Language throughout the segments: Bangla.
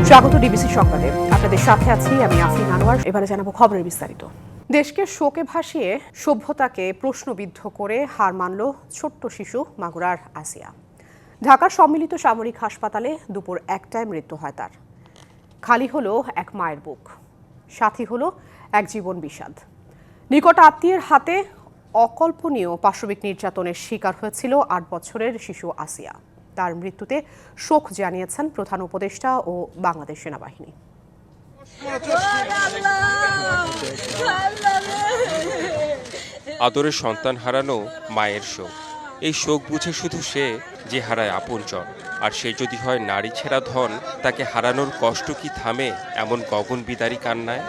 স্বাগত ডিবিসি সংবাদে। আপনাদের সাথে আছি আমি আফরিন আনোয়ার। এবারে জানাবো খবরের বিস্তারিত। দেশকে শোকে ভাসিয়ে সভ্যতাকে প্রশ্নবিদ্ধ করে হার মানল ছোট্ট শিশু মাগুরার আসিয়া। ঢাকার সম্মিলিত সামরিক হাসপাতালে দুপুর 1টায় মৃত্যু হয় তার। খালি হলো এক মায়ের বুক, সাথী হলো এক জীবন বিষাদ। নিকট আত্মীয়ের হাতে অকল্পনীয় পাশবিক নির্যাতনের শিকার হয়েছিল 8 বছরের শিশু আসিয়া। তার মৃত্যুতে শোক জানিয়েছেন প্রধান উপদেষ্টা ও বাংলাদেশ সেনাবাহিনী। আদরের সন্তান হারানো মায়ের শোক। এই শোক বুঝে শুধু সে যে হারায় আপনজন, আর সে যদি হয় নারী ছেঁড়া ধন, তাকে হারানোর কষ্ট কি থামে এমন গগনবিদারী কান্নায়?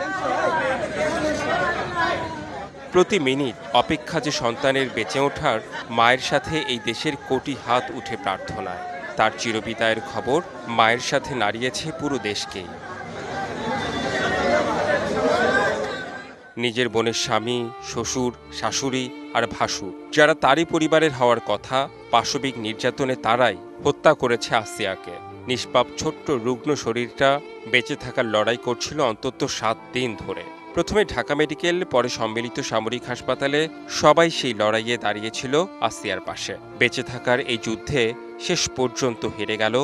প্রতি মিনিট অপেক্ষা যে সন্তানের বেঁচে ওঠার, মায়ের সাথে এই দেশের কোটি হাত উঠে প্রার্থনায়। তার চিরবিদায়ের খবর মায়ের সাথে নাড়িয়েছে পুরো দেশকেই। নিজের বোনের স্বামী, শ্বশুর, শাশুড়ি আর ভাসুর, যারা তারই পরিবারের হওয়ার কথা, পাশবিক নির্যাতনে তারাই হত্যা করেছে আসিয়াকে। নিষ্পাপ ছোট্ট রুগ্ন শরীরটা বেঁচে থাকার লড়াই করছিল অন্তত 7 দিন ধরে। প্রথমে ঢাকা মেডিকেল, পরে সম্মিলিত সামরিক হাসপাতালে সবাই সেই লড়াইয়ে দাঁড়িয়েছিল আসিয়ার পাশে। বেঁচে থাকার এই যুদ্ধে শেষ পর্যন্ত হেরে গেল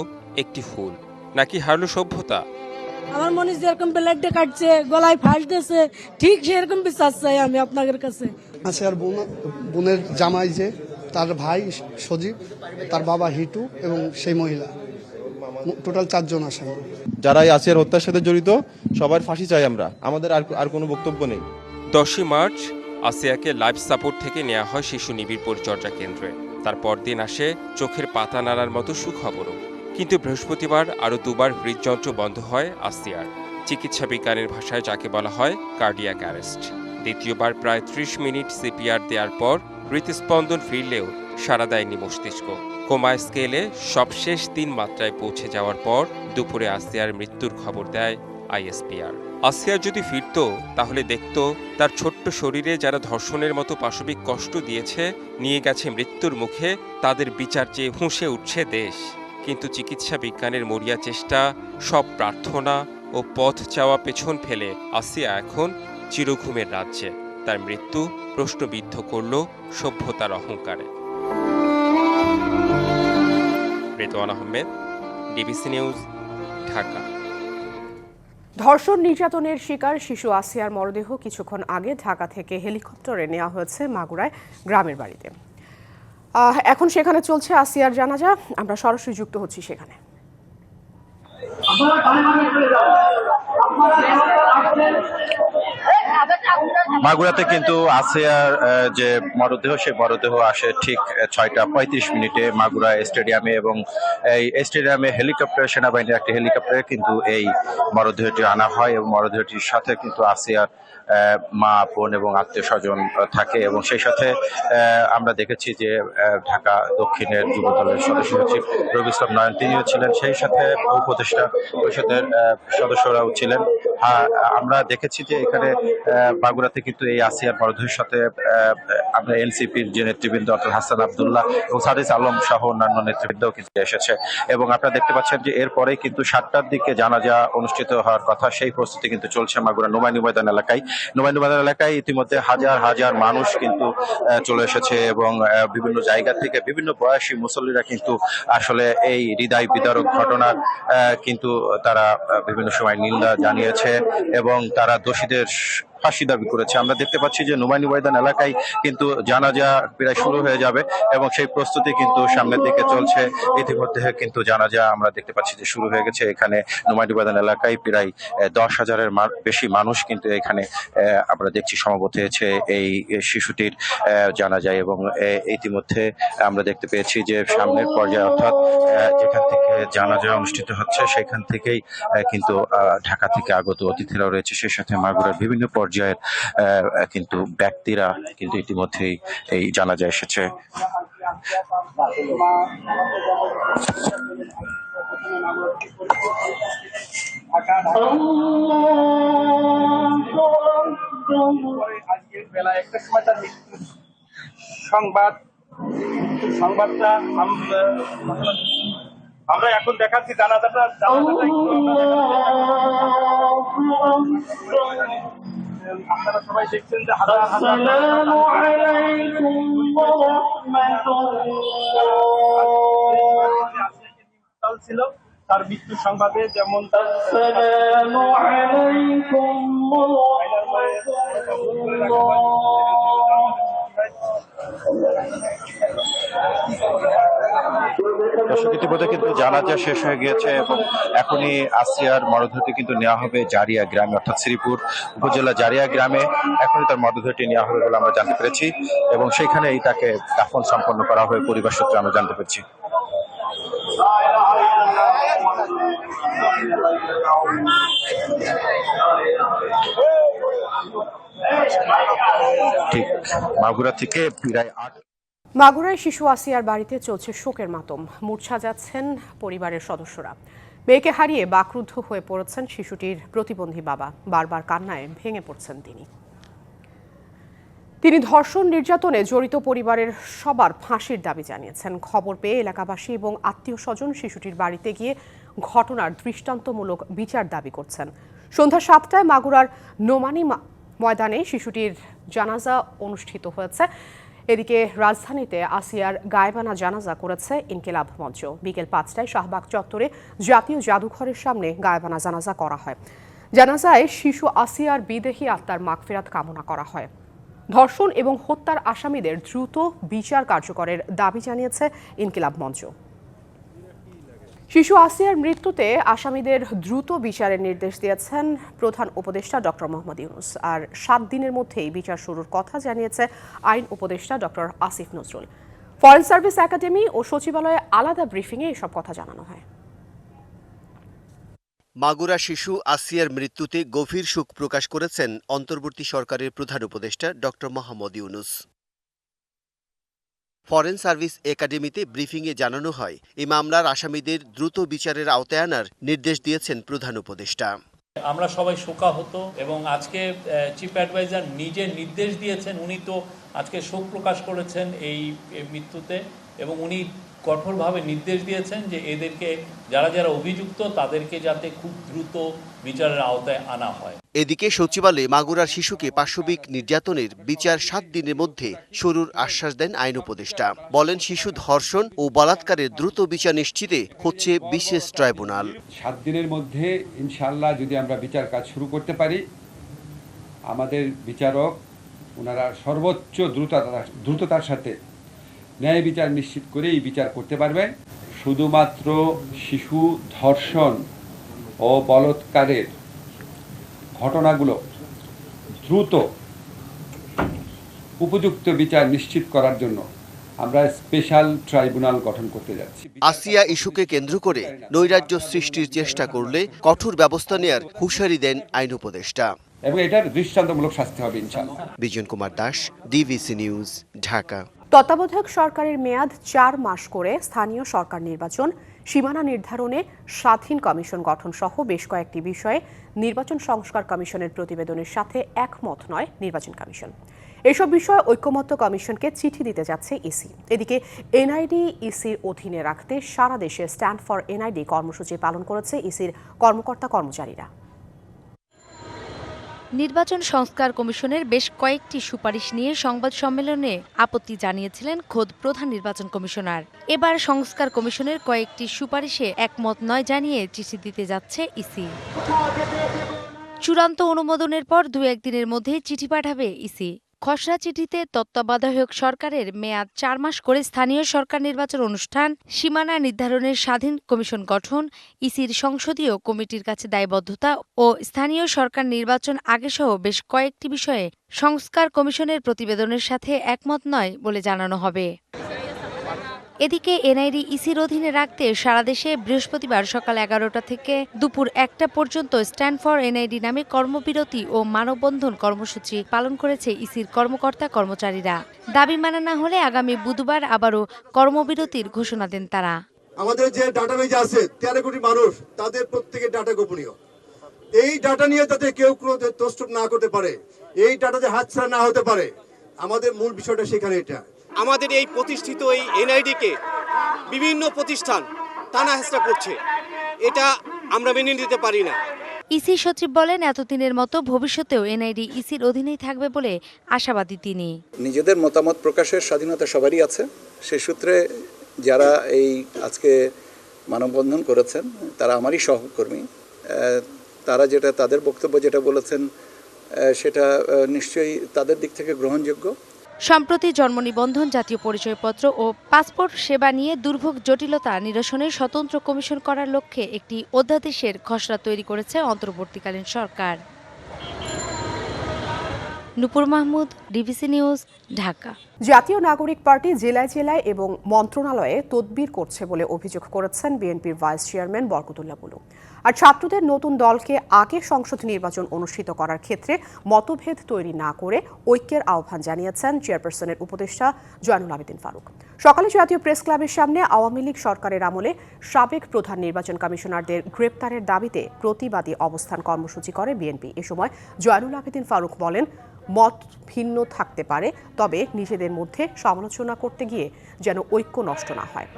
একটি ফুল, নাকি হারল সভ্যতা? আমার মনে যেরকম ব্লাডে কাটছে, গলায় ফাঁস দিয়েছে, ঠিক সেরকম বিচার চাই আমি আপনাদের কাছে। আসিয়ার বোনের জামাই, যে তার ভাই সজীব, তার বাবা হিটু এবং সেই মহিলা, টোটাল 4 জন আসামি। যারা এই আসিয়ার হত্যার সাথে জড়িত সবার ফাঁসি চাই আমরা। আমাদের আর কোনো বক্তব্য নেই। 10 মার্চ আসিয়াকে লাইফ সাপোর্ট থেকে নেওয়া হয় শিশু নিবিড় পরিচর্যা কেন্দ্রে। তার পরদিন আসে চোখের পাতা নাড়ার মতো সুখবরও। কিন্তু বৃহস্পতিবার আরও 2বার হৃদযন্ত্র বন্ধ হয় আসিয়ার। চিকিৎসা বিজ্ঞানের ভাষায় যাকে বলা হয় কার্ডিয়াক অ্যারেস্ট। দ্বিতীয়বার প্রায় 30 মিনিট সিপিআর দেওয়ার পর হৃদস্পন্দন ফিরলেও সাড়া দেয়নি মস্তিষ্ক। কোমা স্কেলে সবশেষ 3 মাত্রায় পৌঁছে যাওয়ার পর দুপুরে আসিয়ার মৃত্যুর খবর দেয় আইএসপিআর। আসিয়া যদি ফিরত, তাহলে দেখত তার ছোট্ট শরীরে যারা ধর্ষণের মতো পাশবিক কষ্ট দিয়েছে, নিয়ে গেছে মৃত্যুর মুখে, তাদের বিচার চেয়ে ফুঁসে উঠছে দেশ। কিন্তু চিকিৎসা বিজ্ঞানের মরিয়া চেষ্টা, সব প্রার্থনা ও পথ চাওয়া পেছন ফেলে আসিয়া এখন চিরঘুমের রাজ্যে। তার মৃত্যু প্রশ্নবিদ্ধ করল সভ্যতার অহংকারে। Redwan Ahmed, DBC news, Dhaka. ধর্ষণ নির্যাতনের শিকার শিশু আসিয়ার মরদেহ কিছুক্ষণ আগে ঢাকা থেকে হেলিকপ্টারে নেওয়া হয়েছে মাগুরায় গ্রামের বাড়িতে। এখন সেখানে চলছে আসিয়ার জানাজা। আমরা সরাসরি যুক্ত হচ্ছি সেখানে। মাগুরাতে কিন্তু আসিয়ার যে মরদেহ, সেই মরদেহ আসে ঠিক 6টা 35 মিনিটে মাগুরা স্টেডিয়ামে, এবং এই স্টেডিয়ামে হেলিকপ্টার, সেনাবাহিনীর একটি হেলিকপ্টারে কিন্তু এই মরদেহটি আনা হয়, এবং মরদেহটির সাথে কিন্তু আসিয়ার মা, বোন এবং আত্মীয় স্বজন থাকে। এবং সেই সাথে আমরা দেখেছি যে ঢাকা দক্ষিণের যুব দলের সদস্য সচিব রবি ইসলাম নয়ন তিনিও ছিলেন, সেই সাথে উপদেষ্টা পরিষদের সদস্যরাও ছিলেন। আমরা দেখেছি যে এখানে মাগুরাতে কিন্তু এই আসিয়ার মরদেহের সাথে আমরা এনসিপির যে নেতৃবৃন্দ অর্থাৎ হাসান আব্দুল্লাহ এবং সাদিস আলম সহ অন্যান্য নেতৃবৃন্দও কিন্তু এসেছে। এবং আপনারা দেখতে পাচ্ছেন যে এরপরে কিন্তু 7টার দিকে জানাজা অনুষ্ঠিত হওয়ার কথা, সেই প্রস্তুতি কিন্তু চলছে মাগুরা নোমাইনি ময়দান এলাকায়। নোমাইনি ময়দান এলাকায় ইতিমধ্যে হাজার হাজার মানুষ কিন্তু চলে এসেছে, এবং বিভিন্ন জায়গা থেকে বিভিন্ন বয়সী মুসল্লিরা কিন্তু আসলে এই হৃদয় বিদারক ঘটনার কিন্তু তারা বিভিন্ন সময় নিন্দা জানিয়েছে এবং তারা দোষীদের ফাঁসি দাবি করেছে। আমরা দেখতে পাচ্ছি যে নোমাইনি ময়দান এলাকায় কিন্তু জানাজা প্রায় শুরু হয়ে যাবে, এবং সেই প্রস্তুতি কিন্তু সামনের দিকে চলছে। ইতিমধ্যে কিন্তু জানাজা আমরা দেখতে পাচ্ছি যে শুরু হয়ে গেছে। এখানে নোমাইনি ময়দান এলাকায় প্রায় 10,000-এর বেশি মানুষ কিন্তু এখানে আমরা দেখছি সমবেত হয়েছে এই শিশুটির জানাজায়। এবং ইতিমধ্যে আমরা দেখতে পেয়েছি যে সামনের পর্যায়ে অর্থাৎ যেখান থেকে জানাজা অনুষ্ঠিত হচ্ছে, সেখান থেকেই কিন্তু ঢাকা থেকে আগত অতিথিরাও রয়েছে, সেই সাথে মাগুরার বিভিন্ন পর্যায়ের কিন্তু ব্যক্তিরা কিন্তু ইতিমধ্যেই এই জানাজা এসেছে। আজকের বেলা 1টার সময় তার মৃত্যু সংবাদটা আমরা এখন দেখাচ্ছি। জানাজাটা আপনারা সবাই দেখছেন যে হাজার হাজার ছিল তার মৃত্যু সংবাদে যেমন দর্শক ইতিমধ্যে কিন্তু জানাজা শেষ হয়ে গিয়েছে এবং এখনই আসিয়ার মরদেহটি কিন্তু নেওয়া হবে জারিয়া গ্রামে, অর্থাৎ শ্রীপুর উপজেলা জারিয়া গ্রামে এখনই তার মরদেহটি নেওয়া হবে বলে আমরা জানতে পেরেছি এবং সেখানেই তাকে দাফন সম্পন্ন করা হবে পরিবার সূত্রে আমরা জানতে পেরেছি। ঠিক মাগুরা থেকে প্রায় 8 মাগুরায় শিশু আসিয়ার বাড়িতে চলছে শোকের মাতম। মূর্ছা যাচ্ছেন পরিবারের সদস্যরা। মেয়েকে হারিয়ে বাকরুদ্ধ হয়ে পড়েছেন শিশুটির প্রতিবন্ধী বাবা। বারবার কান্নায় ভেঙে পড়ছেন তিনি ধর্ষণ নির্যাতনে জড়িত পরিবারের সবার ফাঁসির দাবি জানিয়েছেন। খবর পেয়ে এলাকাবাসী এবং আত্মীয় স্বজন শিশুটির বাড়িতে গিয়ে ঘটনার দৃষ্টান্তমূলক বিচার দাবি করছেন। সন্ধ্যা 7টায় মাগুরার নোমানী ময়দানে শিশুটির জানাজা অনুষ্ঠিত হয়েছে। এদিকে রাজধানীতে আসিয়ার গায়েবানা জানাজা করেছে ইনকিলাব মঞ্চ। বিকেল 5টায় শাহবাগ চত্বরে জাতীয় জাদুঘরের সামনে গায়েবানা জানাজা করা হয়। জানাজায় শিশু আসিয়ার বিদেহী আত্মার মাগফিরাত কামনা করা হয়। ধর্ষণ এবং হত্যার আসামিদের দ্রুত বিচার কার্যকরের দাবি জানিয়েছে ইনকিলাব মঞ্চ। শিশু আসিয়ার মৃত্যুতে আসামিদের দ্রুত বিচারের নির্দেশ দিয়েছেন প্রধান উপদেষ্টা ডক্টর মোহাম্মদ ইউনূস। আর 7 দিনের মধ্যেই বিচার শুরুর কথা জানিয়েছে আইন উপদেষ্টা doctor Asif Nazrul. Foreign service academy ও সচিবালয়ে আলাদা ব্রিফিংয়ে এসব কথা জানানো হয়। মাগুরা শিশু আসিয়ার মৃত্যুতে গভীর শোক প্রকাশ করেছেন অন্তর্বর্তী সরকারের প্রধান উপদেষ্টা doctor Mohammad Yunus. Foreign service একাডেমিতে ব্রিফিংয়ে জানানো হয়, এই মামলার আসামিদের দ্রুত বিচারের আওতায় আনার নির্দেশ দিয়েছেন প্রধান উপদেষ্টা। আমরা সবাই শোকাহত এবং আজকে চিফ অ্যাডভাইজার নিজে নির্দেশ দিয়েছেন। উনি তো আজকে শোক প্রকাশ করেছেন এই মৃত্যুতে এবং উনি কঠোরভাবে নির্দেশ দিয়েছেন যে এদেরকে যারা যারা অভিযুক্ত তাদেরকে যাতে খুব দ্রুত বিচারের আওতায় আনা হয়। এদিকে সচিবালয়ে মাগুরার শিশুকে পাশবিক নির্যাতনের বিচার 7 দিনের মধ্যে শুরুর আশ্বাস দেন আইন উপদেষ্টা। বলেন, শিশু ধর্ষণ ও বলাৎকারের দ্রুত বিচার নিশ্চিতে হচ্ছে বিশেষ ট্রাইব্যুনাল। 7 দিনের মধ্যে ইনশাআল্লাহ যদি আমরা বিচার কাজ শুরু করতে পারি, আমাদের বিচারক ওনারা সর্বোচ্চ দ্রুততার সাথে ন্যায় বিচার নিশ্চিত করে এই বিচার করতে পারবেন। শুধুমাত্র শিশু ধর্ষণ ও বলাৎকারের ঘটনাগুলো দ্রুত উপযুক্ত বিচার নিশ্চিত করার জন্য আমরা স্পেশাল ট্রাইব্যুনাল গঠন করতে যাচ্ছি। আসিয়া ইস্যুকে কেন্দ্র করে নৈরাজ্য সৃষ্টির চেষ্টা করলে কঠোর ব্যবস্থা নেয়ার হুঁশিয়ারি দেন আইন উপদেষ্টা। এবং এটার দৃষ্টান্তমূলক শাস্তি হবে ইনশাআল্লাহ। Bijan Kumar Das, DVC news, Dhaka. তত্ত্বাবধায়ক সরকারের মেয়াদ 4 মাস করে স্থানীয় সরকার নির্বাচন, সীমানা নির্ধারণে স্বাধীন কমিশন গঠন সহ বেশ কয়েকটি বিষয়ে নির্বাচন সংস্কার কমিশনের প্রতিবেদনের সাথে একমত নয় নির্বাচন কমিশন। এসব বিষয়ে ঐকমত্য কমিশনকে চিঠি দিতে যাচ্ছে ইসি। এদিকে এনআইডি ইসির অধীনে রাখতে সারা দেশে স্ট্যান্ড ফর এনআইডি কর্মসূচি পালন করেছে ইসির কর্মকর্তা কর্মচারীরা। নির্বাচন সংস্কার কমিশনের বেশ কয়েকটি সুপারিশ নিয়ে সংবাদ সম্মেলনে আপত্তি জানিয়েছিলেন খোদ প্রধান নির্বাচন কমিশনার। এবার সংস্কার কমিশনের কয়েকটি সুপারিশে একমত নয় জানিয়ে চিঠি দিতে যাচ্ছে ইসি। চূড়ান্ত অনুমোদনের পর 2-1 দিনের মধ্যে চিঠি পাঠাবে ইসি। খসড়া চিঠিতে তত্ত্বাবধায়ক সরকারের মেয়াদ 4 মাস করে স্থানীয় সরকার নির্বাচন অনুষ্ঠান, সীমানা নির্ধারণের স্বাধীন কমিশন গঠন, ইসির সংসদীয় কমিটির কাছে দায়বদ্ধতা ও স্থানীয় সরকার নির্বাচন আগেসহ বেশ কয়েকটি বিষয়ে সংস্কার কমিশনের প্রতিবেদনের সাথে একমত নয় বলে জানানো হবে। এদিকে এনআইডি ইসির অধীনে রাখতে সারা দেশে বৃহস্পতিবার সকাল 11টা থেকে দুপুর 1টা পর্যন্ত স্ট্যান্ড ফর এনআইডি নামে কর্মবিরতি ও মানববন্ধন কর্মসূচি পালন করেছে ইসির কর্মকর্তা কর্মচারীরা। দাবি মানা না হলে আগামী বুধবার আবারও কর্মবিরতির ঘোষণা দেন তারা। আমাদের যে ডাটাবেজ আছে 13 কোটি মানুষ, তাদের প্রত্যেকের ডাটা গোপনীয়। এই ডাটা নিয়ে যাতে কেউ কোনো তছরূপ না করতে পারে, এই ডাটাতে হাতছাড়া না হতে পারে, আমাদের মূল বিষয়টা সেখানে। এটা আমাদের এই প্রতিষ্ঠিত এই এনআইডিকে বিভিন্ন প্রতিষ্ঠান টানা হেঁচড়া করছে, এটা আমরা মেনে নিতে পারি না। ইসি সচিব বলেন, এতদিনের মতো ভবিষ্যতেও এনআইডি ইসির অধীনেই থাকবে বলে আশাবাদী তিনি। নিজেদের মতামত প্রকাশের স্বাধীনতা সবারই আছে। সে সূত্রে যারা এই আজকে মানববন্ধন করেছেন তারা আমারই সহকর্মী। তারা যেটা তাদের বক্তব্য যেটা বলেছেন সেটা নিশ্চয়ই তাদের দিক থেকে গ্রহণযোগ্য। সম্প্রতি জন্ম নিবন্ধন, জাতীয় পরিচয়পত্র ও পাসপোর্ট সেবা নিয়ে দুর্ভোগ জটিলতা নিরসনের স্বতন্ত্র কমিশন করার লক্ষ্যে একটি অধ্যাদেশের খসড়া তৈরি করেছে অন্তর্বর্তীকালীন সরকার। নূপুর মাহমুদ, ডিবিসি নিউজ, ঢাকা। জাতীয় নাগরিক পার্টি জেলায় জেলায় এবং মন্ত্রণালয়ে তদবির করছে বলে অভিযোগ করেছেন বিএনপির ভাইস চেয়ারম্যান বরকতুল্লাহ বুলু। আর ছাত্রদের নতুন দলকে আগে সংসদ নির্বাচন অনুষ্ঠিত করার ক্ষেত্রে মতভেদ তৈরি না করে ঐক্যের আহ্বান জানিয়েছেন চেয়ারপারসনের উপদেষ্টা জয়নুল আবেদিন ফারুক। সকালে জাতীয় প্রেস ক্লাবের সামনে আওয়ামী লীগ সরকারের আমলে সাবেক প্রধান নির্বাচন কমিশনারদের গ্রেপ্তারের দাবিতে প্রতিবাদী অবস্থান কর্মসূচি করে বিএনপি। এ সময় জয়নুল আবেদিন ফারুক বলেন, মত ভিন্ন থাকতে পারে, তবে নিজেদের মধ্যে সমালোচনা করতে গিয়ে যেন ঐক্য নষ্ট না হয়।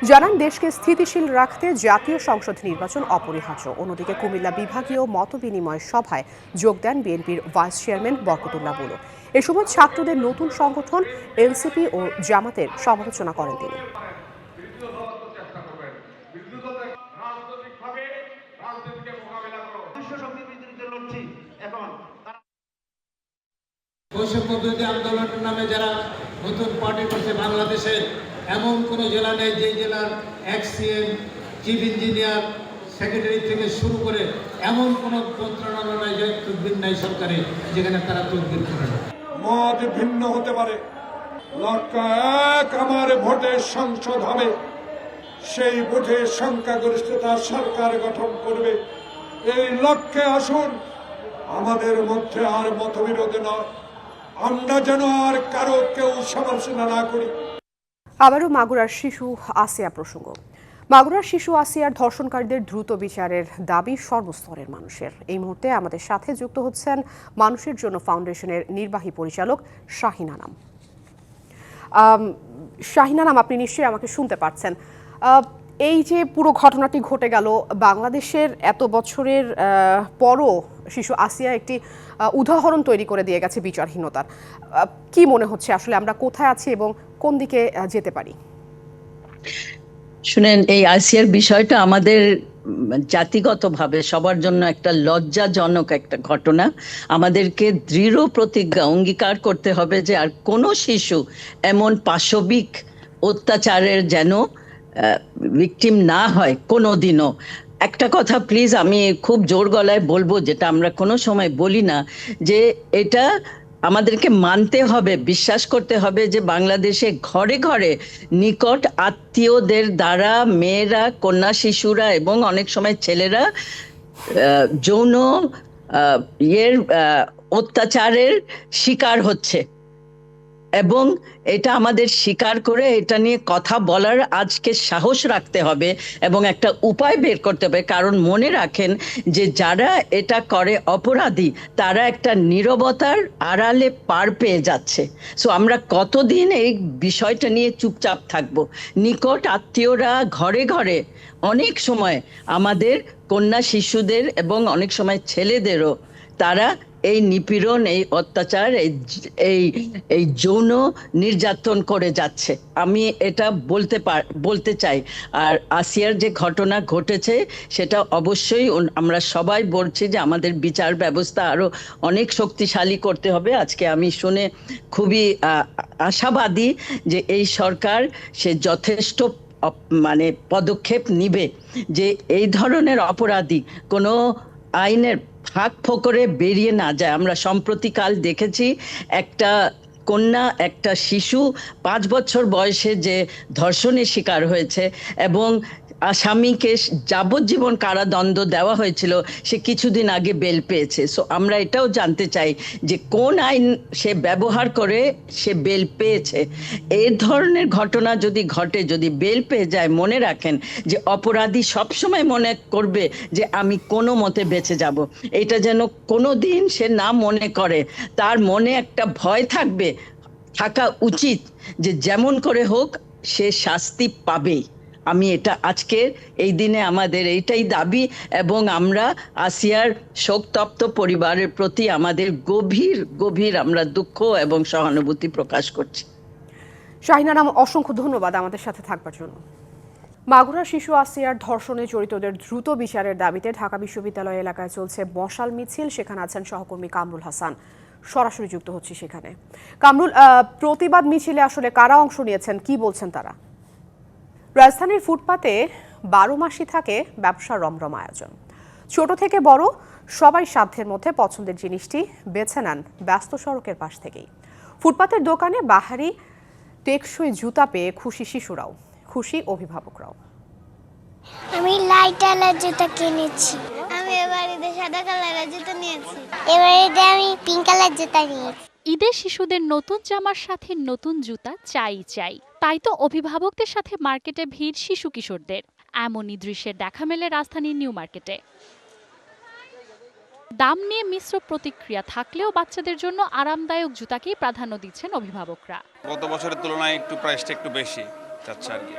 জানান, দেশকে স্থিতিশীল রাখতে জাতীয় সংসদ নির্বাচন অপরিহার্য। অন্যদিকে কুমিল্লা বিভাগীয় মতবিনিময় সভায় যোগ দেন বিএনপির ভাইস চেয়ারম্যান বরকতুল্লাহ বুলু। এ সময় ছাত্রদের নতুন সংগঠন এনসিপি ও জামাতের সমালোচনা করেন তিনি। বৈষম্য বিরোধী আন্দোলনের নামে যারা নতুন পার্টি করছে, বাংলাদেশে এমন কোনো জেলা নেই যে জেলার এক্সিএম, চিফ ইঞ্জিনিয়ার, সেক্রেটারি থেকে শুরু করে এমন কোনো মন্ত্রণালয় নাই, যে তদবির নাই সরকারে, যেখানে তারা তদবির করে না। মত ভিন্ন হতে পারে, লক্ষ্য এক, আমার ভোটে সংসদ হবে, সেই ভোটে সংখ্যাগরিষ্ঠতা সরকার গঠন করবে, এই লক্ষ্যে আসুন। আমাদের মধ্যে আর মতবিরোধ নয়, আমরা যেন আর কারো কেউ সমালোচনা না করি। আবারও মাগুরার শিশু আসিয়া প্রসঙ্গ। মাগুরার শিশু আসিয়ার ধর্ষণকারীদের দ্রুত বিচারের দাবি সর্বস্তরের মানুষের। এই মুহূর্তে আমাদের সাথে যুক্ত হচ্ছেন মানুষের জন্য ফাউন্ডেশনের নির্বাহী পরিচালক শাহিন আনাম। শাহিন আনাম, আপনি নিশ্চয়ই আমাকে শুনতে পাচ্ছেন। এই যে পুরো ঘটনাটি ঘটে গেল, বাংলাদেশের এত বছরের পরও শিশু আসিয়া একটি উদাহরণ তৈরি করে দিয়ে গেছে বিচারহীনতার। কি মনে হচ্ছে আসলে আমরা কোথায় আছি এবং কোন দিকে যেতে পারি? শুনেন, এই আসিয়ার বিষয়টা আমাদের জাতিগতভাবে সবার জন্য একটা লজ্জাজনক একটা ঘটনা। আমাদেরকে দৃঢ় প্রতিজ্ঞা অঙ্গীকার করতে হবে যে আর কোনো শিশু এমন পাশবিক অত্যাচারের যেন ভিকটিম না হয় কোনো দিনও। একটা কথা প্লিজ আমি খুব জোর গলায় বলবো, যেটা আমরা কোনো সময় বলি না, যে এটা আমাদেরকে মানতে হবে, বিশ্বাস করতে হবে যে বাংলাদেশে ঘরে ঘরে নিকট আত্মীয়দের দ্বারা মেয়েরা, কন্যা শিশুরা এবং অনেক সময় ছেলেরা যৌন অত্যাচারের শিকার হচ্ছে, এবং এটা আমাদের স্বীকার করে এটা নিয়ে কথা বলার আজকে সাহস রাখতে হবে এবং একটা উপায় বের করতে হবে। কারণ মনে রাখেন যে যারা এটা করে অপরাধী, তারা একটা নীরবতার আড়ালে পার পেয়ে যাচ্ছে। সো আমরা কতদিন এই বিষয়টা নিয়ে চুপচাপ থাকবো? নিকট আত্মীয়রা ঘরে ঘরে অনেক সময় আমাদের কন্যা শিশুদের এবং অনেক সময় ছেলেদেরও তারা এই নিপীড়ন, এই অত্যাচার, এই যৌন নির্যাতন করে যাচ্ছে। আমি এটা বলতে চাই। আর আসিয়ার যে ঘটনা ঘটেছে সেটা অবশ্যই আমরা সবাই বলছি যে আমাদের বিচার ব্যবস্থা আরো অনেক শক্তিশালী করতে হবে। আজকে আমি শুনে খুবই আশাবাদী যে এই সরকার সে যথেষ্ট পদক্ষেপ নিবে, যে এই ধরনের অপরাধী কোনো আইনের ফাঁক ফোকরে বেরিয়ে না যায়। আমরা সম্প্রতিকাল দেখেছি একটা কন্যা, একটা শিশু 5 বছর বয়সে যে ধর্ষণের শিকার হয়েছে এবং আসামিকে যাবজ্জীবন কারাদণ্ড দেওয়া হয়েছিল, সে কিছুদিন আগে বেল পেয়েছে। সো আমরা এটাও জানতে চাই যে কোন আইন সে ব্যবহার করে সে বেল পেয়েছে। এই ধরনের ঘটনা যদি ঘটে, যদি বেল পেয়ে যায়, মনে রাখেন যে অপরাধী সবসময় মনে করবে যে আমি কোনো মতে বেঁচে যাব। এটা যেন কোনো দিন সে না মনে করে, তার মনে একটা ভয় থাকা উচিত যে যেমন করে হোক সে শাস্তি পাবেই। আমি এটা আজকের এই দিনে আমাদের এইটাই দাবি, এবং আমরা আসিয়ার শোকতপ্ত পরিবারের প্রতি আমাদের গভীর গভীর আমরা দুঃখ এবং সহানুভূতি প্রকাশ করছি। শাহিনা নাম, অসংখ্য ধন্যবাদ আমাদের সাথে থাকবার জন্য। মাগুরা শিশু আসিয়ার ধর্ষণে জড়িতদের দ্রুত বিচারের দাবিতে ঢাকা বিশ্ববিদ্যালয় এলাকায় চলছে মশাল মিছিল। সেখানে আছেন সহকর্মী কামরুল হাসান, সরাসরি যুক্ত হচ্ছি সেখানে। কামরুল, প্রতিবাদ মিছিলে আসলে কারা অংশ নিয়েছেন, কি বলছেন তারা? রাজধানীর ফুটপাতে 12 মাসই থাকে ব্যবসার রমরম আয়োজন। ছোট থেকে বড় সবাই সাধ্যের মধ্যে পছন্দের জিনিসটি বেছে নেন ব্যস্ত সড়কের পাশ থেকেই। ফুটপাতের দোকানে বাহারি টেকসই জুতা পেয়ে খুশি শিশুরাও, খুশি অভিভাবকরাও। আমি লাইট কালার জুতা কিনেছি। আমি এবারে সাদা কালারের জুতা নিয়েছি। এবারে আমি পিঙ্ক কালার জুতা নিয়েছি। ঈদে শিশুদের নতুন জামার সাথে নতুন জুতা চাই। তাই তো অভিভাবকদের সাথে মার্কেটে ভিড় শিশু কিশোরদের। এমনই দৃশ্যের দেখা মেলে রাজধানীর নিউ মার্কেটে। দাম নিয়ে মিশ্র প্রতিক্রিয়া থাকলেও বাচ্চাদের জন্য আরামদায়ক জুতাকেই প্রাধান্য দিচ্ছেন অভিভাবকরা। গত বছরের তুলনায় একটু প্রাইসটা একটু বেশি যাচ্ছে আর কি।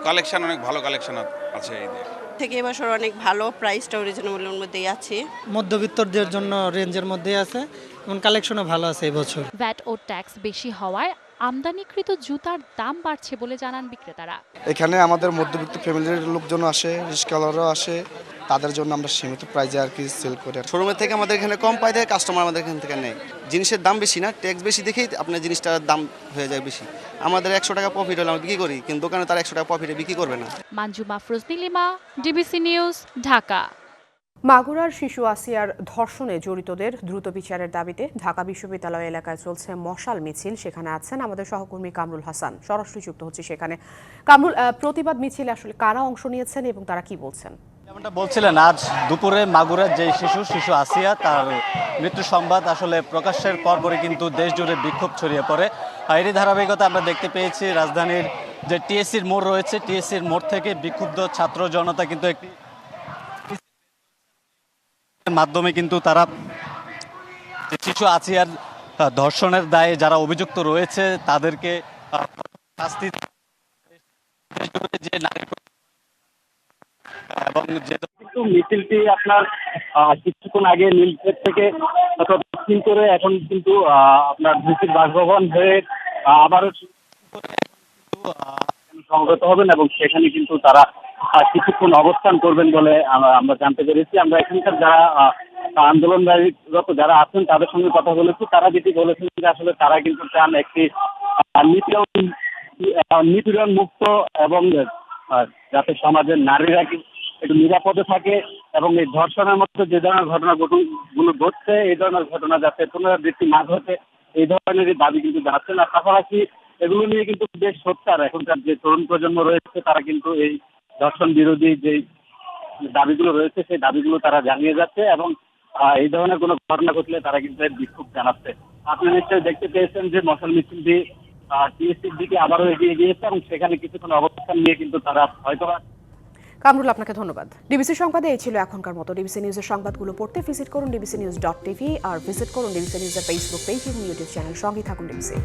কালেকশন অনেক ভালো কালেকশন আছে ঈদের থেকে। এবছর অনেক ভালো, প্রাইসটাও রিজনেবলের মধ্যেই আছে। মধ্যবিত্তদের জন্য রেঞ্জের মধ্যেই আছে এবং কালেকশনও ভালো আছে এবছর। ভ্যাট ও ট্যাক্স বেশি হওয়ায় আমদানিকৃত জুতার দাম বাড়ছে বলে জানান বিক্রেতারা। এখানে আমাদের মধ্যবিত্ত ফ্যামিলির লোকজন আসে, রিস্কাওয়ালারও আসে, তাদের জন্য আমরা সীমিত প্রাইজে আর কি সেল করি। শোরুমের থেকে আমাদের এখানে কম পাই দেয়, কাস্টমার আমাদের এখান থেকে নেয়। জিনিসের দাম বেশি না, ট্যাক্স বেশি দেখেই আপনার জিনিসটার দাম হয়ে যায় বেশি। আমাদের 100 টাকা প্রফিট হলে আমরা বিক্রি করি, কিন্তু দোকানে তার 100 টাকা প্রফিটে বিক্রি করবে না। Manjuma ফরোজনী lima, DBC news, Dhaka. মাগুরার শিশু আসিয়ার ধর্ষণে জড়িতদের দ্রুত বিচারের দাবিতে ঢাকা বিশ্ববিদ্যালয় এলাকায় চলছে মশাল মিছিল। সেখানে আছেন আমাদের সহকর্মী কামরুল হাসান, সরাসরি যুক্ত হচ্ছে সেখানে। কামরুল, প্রতিবাদ মিছিলে আসলে কারা অংশ নিয়েছেন এবং তারা কি বলছেন? যেমনটা বলছিলেন, আজ দুপুরে মাগুরার যে শিশু আসিয়া তার মৃত্যু সংবাদ আসলে প্রকাশের পরপরই কিন্তু দেশ জুড়ে বিক্ষোভ ছড়িয়ে পড়ে। এরই ধারাবাহিকতা আমরা দেখতে পেয়েছি রাজধানীর যে টিএসসির মোড় রয়েছে, টিএসসির মোড় থেকে বিক্ষুব্ধ ছাত্র জনতা কিন্তু একটি মাধ্যমে কিন্তু তারা শিশু আসিয়ার ধর্ষণের দায়ে যারা অভিযুক্ত রয়েছে তাদেরকে শাস্তি যে নারী এবং কিন্তু মিছিলটি আপনার কিছুক্ষণ আগে নীলক্ষেত থেকে দক্ষিণ করে এখন কিন্তু আপনার ডিসির বাসভবন হয়ে আবারও সংগত হবেন এবং সেখানে কিন্তু তারা কিছুক্ষণ অবস্থান করবেন বলে আমরা জানতে পেরেছি। আমরা এখানকার যারা আন্দোলনরত যারা আছেন তাদের সঙ্গে কথা বলেছি। তারা যেটি বলেছেন যে আসলে তারা কিন্তু চান একটি নিপীড়ন মুক্ত এবং যাতে সমাজের নারীরা একটু নিরাপদে থাকে এবং এই ধর্ষণের মধ্যে যে ধরনের ঘটনাগুলো ঘটছে এই ধরনের ঘটনা যাতে পুনরাবৃত্তি না ঘটে, এই ধরনের দাবি কিন্তু জানাচ্ছেন। আর পাশাপাশি এগুলো নিয়ে কিন্তু বেশ সোচ্চার এখনকার যে তরুণ প্রজন্ম রয়েছে, তারা কিন্তু এই ধর্ষণ বিরোধী যে দাবিগুলো রয়েছে সেই দাবিগুলো তারা জানিয়ে যাচ্ছে এবং এই ধরনের কোনো ঘটনা ঘটলে তারা কিন্তু বিক্ষোভ জানাচ্ছে। আপনি নিশ্চয়ই দেখতে পেয়েছেন যে মশাল মিছিলটি টিএসসির দিকে আবারও এগিয়ে গিয়েছে এবং সেখানে কিছুক্ষণ অবস্থান নিয়ে কিন্তু তারা হয়তো। কামরুল, আপনাকে ধন্যবাদ। ডিবিসি সংবাদে এই ছিল এখনকার মতো। ডিবিসি নিউজের সংবাদগুলো পড়তে ভিজিট করুন dbcnews.tv আর ভিজিট করুন ডিবিসি নিউজের ফেসবুক পেজ এবং ইউটিউব চ্যানেল। সঙ্গেই থাকুন ডিবিসি।